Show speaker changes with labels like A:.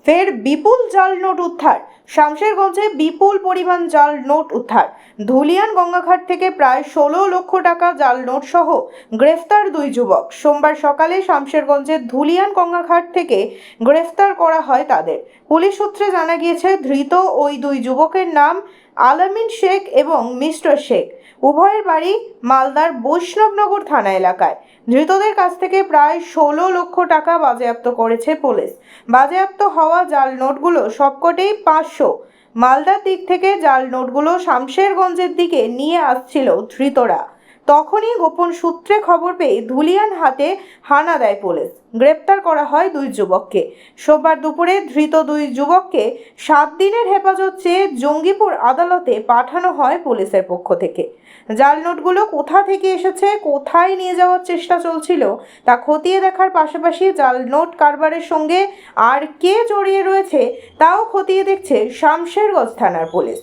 A: ফের বিপুল জাল নোট উদ্ধার। শামশেরগঞ্জে বিপুল পরিমাণ জাল নোট উদ্ধার। ধুলিয়ান গঙ্গাঘাট থেকে প্রায় 16 লক্ষ টাকা জাল নোট সহ গ্রেফতার দুই যুবক। সোমবার সকালে শামশেরগঞ্জের ধুলিয়ান গঙ্গাঘাট থেকে গ্রেফতার করা হয় তাদের। পুলিশ সূত্রে জানা গিয়েছে, ধৃত ওই দুই যুবকের নাম আলামিন শেখ এবং মিস্টার শেখ। উভয়ের বাড়ি মালদার বৈষ্ণবনগর থানা এলাকায়। ধৃতদের কাছ থেকে প্রায় 16 লক্ষ টাকা বাজেয়াপ্ত করেছে পুলিশ। বাজেয়াপ্ত হওয়া জাল নোটগুলো সবকটাই 500। মালদার দিক থেকে জাল নোটগুলো শামশেরগঞ্জের দিকে নিয়ে আসছিল ধৃতরা। তখনই গোপন সূত্রে খবর পেয়ে ধুলিয়ান হাতে হানা দেয় পুলিশ। গ্রেপ্তার করা হয় দুই যুবককে। সোমবার দুপুরে ধৃত দুই যুবককে 7 দিনের হেফাজত চেয়ে জঙ্গিপুর আদালতে পাঠানো হয় পুলিশের পক্ষ থেকে। জাল নোটগুলো কোথা থেকে এসেছে, কোথায় নিয়ে যাওয়ার চেষ্টা চলছিল তা খতিয়ে দেখার পাশাপাশি জাল নোট কারবারের সঙ্গে আর কে জড়িয়ে রয়েছে তাও খতিয়ে দেখছে শামশেরগঞ্জ থানার পুলিশ।